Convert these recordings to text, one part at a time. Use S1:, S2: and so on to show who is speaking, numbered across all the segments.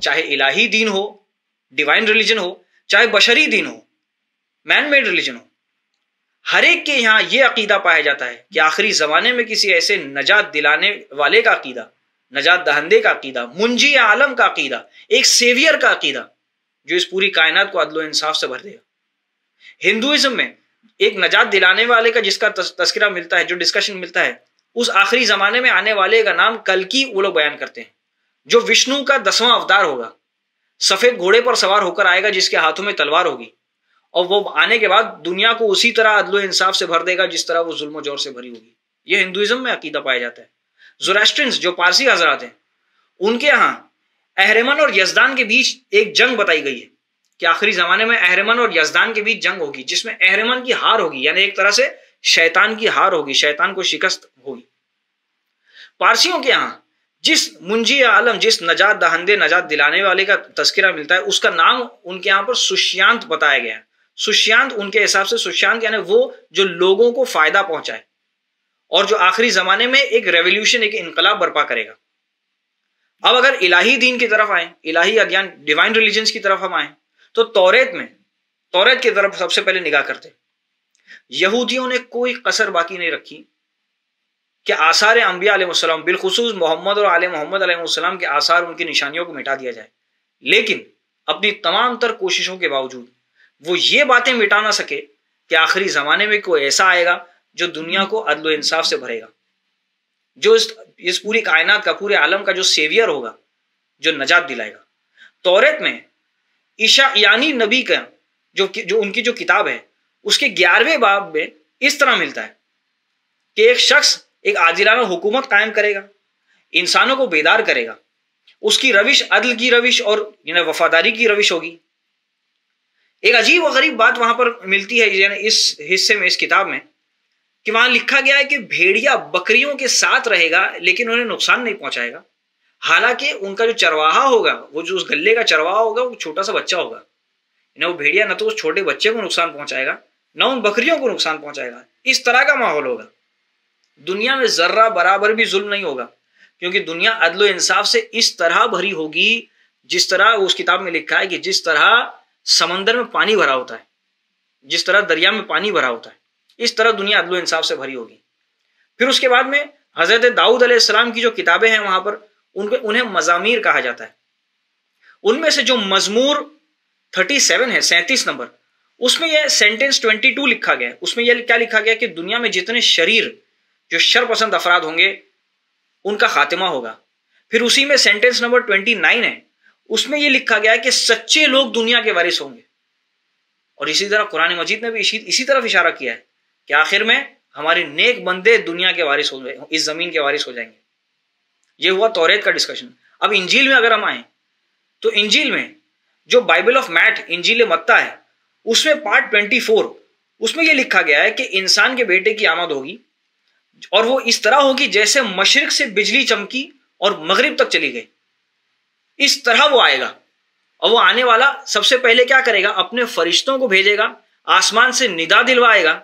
S1: چاہے الہی دین ہو، divine religion ہو، چاہے بشری دین ہو، مین میڈ ریلیجن ہو، ہر ایک کے یہاں یہ عقیدہ پایا جاتا ہے کہ آخری زمانے میں کسی ایسے نجات دلانے والے کا عقیدہ، نجات دہندے کا عقیدہ، منجی عالم کا عقیدہ، ایک سیویئر کا عقیدہ جو اس پوری کائنات کو عدل و انصاف سے بھر دے گا۔ ہندوازم میں ایک نجات دلانے والے کا جس کا تذکرہ ملتا ہے، جو ڈسکشن ملتا ہے، اس آخری زمانے میں آنے والے کا نام کلکی وہ لوگ بیان کرتے ہیں، جو وشنو کا 10واں اوتار ہوگا، سفید گھوڑے پر سوار ہو کر آئے گا جس کے ہاتھوں میں تلوار ہوگی، اور وہ آنے کے بعد دنیا کو اسی طرح عدل و انصاف سے بھر دے گا جس طرح وہ ظلم و جور سے بھری ہوگی۔ یہ ہندوازم میں عقیدہ پایا جاتا ہے۔ زوراسٹرنز جو پارسی حضرات ہیں، ان کے ہاں اہرمن اور یزدان کے بیچ ایک جنگ بتائی گئی ہے کہ آخری زمانے میں اہرمن اور یزدان کے بیچ جنگ ہوگی، جس میں اہرمن کی ہار ہوگی، یعنی ایک طرح سے شیطان کی ہار ہوگی، شیطان کو شکست ہوگی۔ پارسیوں کے ہاں جس منجی عالم، جس نجات دہندے، نجات دلانے والے کا تذکرہ ملتا ہے، اس کا نام ان کے یہاں پر سشیانت بتایا گیا ہے۔ سشیانت ان کے حساب سے، سشیانت یعنی وہ جو لوگوں کو فائدہ پہنچائے اور جو آخری زمانے میں ایک ریولیوشن، ایک انقلاب برپا کرے گا۔ اب اگر الہی دین کی طرف آئیں، الہی ادیان، ڈیوائن ریلیجنز کی طرف ہم آئیں، تو توریت کی طرف سب سے پہلے نگاہ کرتے۔ یہودیوں نے کوئی کسر باقی نہیں رکھی کہ آثار انبیاء علیہ السلام، بالخصوص محمد اور آل محمد علیہ السلام کے آثار، ان کی نشانیوں کو مٹا دیا جائے، لیکن اپنی تمام تر کوششوں کے باوجود وہ یہ باتیں مٹا نہ سکے کہ آخری زمانے میں کوئی ایسا آئے گا جو دنیا کو عدل و انصاف سے بھرے گا، جو اس پوری کائنات کا، پورے عالم کا جو سیویئر ہوگا، جو نجات دلائے گا۔ توریت میں عیسیٰ نبی کا جو ان کی جو کتاب ہے، اس کے 11ویں باب میں اس طرح ملتا ہے کہ ایک شخص ایک عادلانہ حکومت قائم کرے گا، انسانوں کو بیدار کرے گا، اس کی روش عدل کی روش اور وفاداری کی روش ہوگی۔ ایک عجیب و غریب بات وہاں پر ملتی ہے، یعنی اس حصے میں، اس کتاب میں، کہ وہاں لکھا گیا ہے کہ بھیڑیا بکریوں کے ساتھ رہے گا لیکن انہیں نقصان نہیں پہنچائے گا، حالانکہ ان کا جو چرواہا ہوگا، وہ جو اس گلے کا چرواہا ہوگا، وہ چھوٹا سا بچہ ہوگا، وہ بھیڑیا نہ تو اس چھوٹے بچے کو نقصان پہنچائے گا، نہ ان بکریوں کو نقصان پہنچائے گا۔ اس طرح کا ماحول ہوگا۔ دنیا میں ذرہ برابر بھی ظلم نہیں ہوگا، کیونکہ دنیا عدل و انصاف سے اس طرح بھری ہوگی جس طرح اس کتاب میں لکھا ہے کہ جس طرح سمندر میں پانی بھرا ہوتا ہے، جس طرح دریا میں پانی بھرا ہوتا ہے، اس طرح دنیا عدل و انصاف سے بھری ہوگی۔ پھر اس کے بعد میں حضرت داؤد علیہ السلام کی جو کتابیں ہیں، وہاں پر انہیں مزامیر کہا جاتا ہے۔ ان میں سے جو مزمور 37 ہے، 37 نمبر، اس میں یہ سینٹنس 22 لکھا گیا ہے۔ اس میں یہ کیا لکھا گیا کہ دنیا میں جتنے شریر، جو شر پسند افراد ہوں گے، ان کا خاتمہ ہوگا۔ پھر اسی میں سینٹنس نمبر 29 ہے، اس میں یہ لکھا گیا ہے کہ سچے لوگ دنیا کے وارث ہوں گے۔ اور اسی طرح قرآن مجید نے بھی اسی طرف اشارہ کیا ہے کہ آخر میں ہمارے نیک بندے دنیا کے وارث ہو گئے، اس زمین کے وارث ہو جائیں گے۔ یہ ہوا توریت کا ڈسکشن۔ اب انجیل میں اگر ہم آئیں تو انجیل میں جو بائبل آف میٹ، انجیل متی ہے، اس میں پارٹ 24، اس میں یہ لکھا گیا ہے کہ انسان کے بیٹے کی آمد ہوگی، اور وہ اس طرح ہوگی جیسے مشرق سے بجلی چمکی اور مغرب تک چلی گئی، اس طرح وہ آئے گا۔ اور وہ آنے والا سب سے پہلے کیا کرے گا؟ اپنے فرشتوں کو بھیجے گا، آسمان سے ندا دلوائے گا،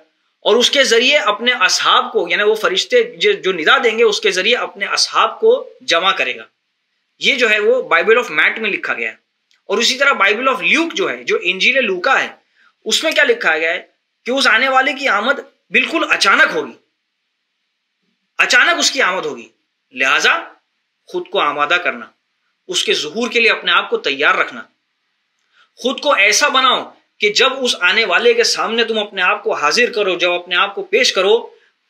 S1: اور اس کے ذریعے اپنے اصحاب کو، یعنی وہ فرشتے جو ندا دیں گے، اس کے ذریعے اپنے اصحاب کو جمع کرے گا۔ یہ جو ہے وہ بائبل آف میٹ میں لکھا گیا ہے۔ اور اسی طرح بائبل آف لیوک جو ہے، جو انجیل لوکا ہے، اس میں کیا لکھا گیا ہے کہ اس آنے والے کی آمد بالکل اچانک ہوگی، اچانک اس کی آمد ہوگی، لہذا خود کو آمادہ کرنا، اس کے ظہور کے لیے اپنے آپ کو تیار رکھنا، خود کو ایسا بناؤ کہ جب اس آنے والے کے سامنے تم اپنے آپ کو حاضر کرو، جب اپنے آپ کو پیش کرو،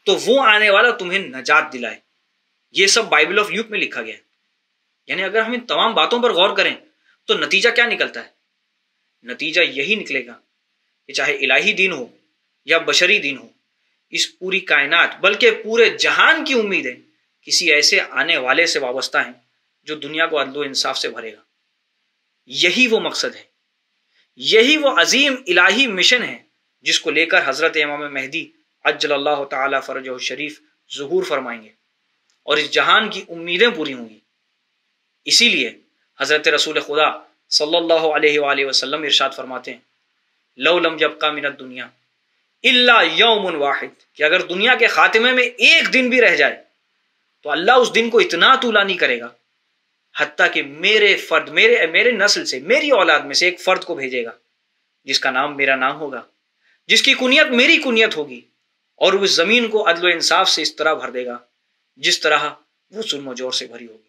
S1: تو وہ آنے والا تمہیں نجات دلائے۔ یہ سب بائبل آف لیوک میں لکھا گیا ہے۔ یعنی اگر ہم ان تمام باتوں پر غور کریں تو نتیجہ کیا نکلتا ہے؟ نتیجہ یہی نکلے گا کہ چاہے الہی دین ہو یا بشری دین ہو، اس پوری کائنات بلکہ پورے جہان کی امیدیں کسی ایسے آنے والے سے وابستہ ہیں جو دنیا کو عدل و انصاف سے بھرے گا۔ یہی وہ مقصد ہے، یہی وہ عظیم الہی مشن ہے جس کو لے کر حضرت امام مہدی عجل اللہ تعالی فرجہ الشریف ظہور فرمائیں گے، اور اس جہان کی امیدیں پوری ہوں گی۔ اسی لیے حضرت رسول خدا صلی اللہ علیہ وآلہ وسلم ارشاد فرماتے ہیں، لو لم یبقى من الدنیا الا یوم واحد، کہ اگر دنیا کے خاتمے میں ایک دن بھی رہ جائے تو اللہ اس دن کو اتنا طولانی کرے گا حتیٰ کہ میرے فرد، میرے نسل سے، میری اولاد میں سے ایک فرد کو بھیجے گا جس کا نام میرا نام ہوگا، جس کی کنیت میری کنیت ہوگی، اور وہ زمین کو عدل و انصاف سے اس طرح بھر دے گا جس طرح وہ ظلم و جور سے بھری ہوگی۔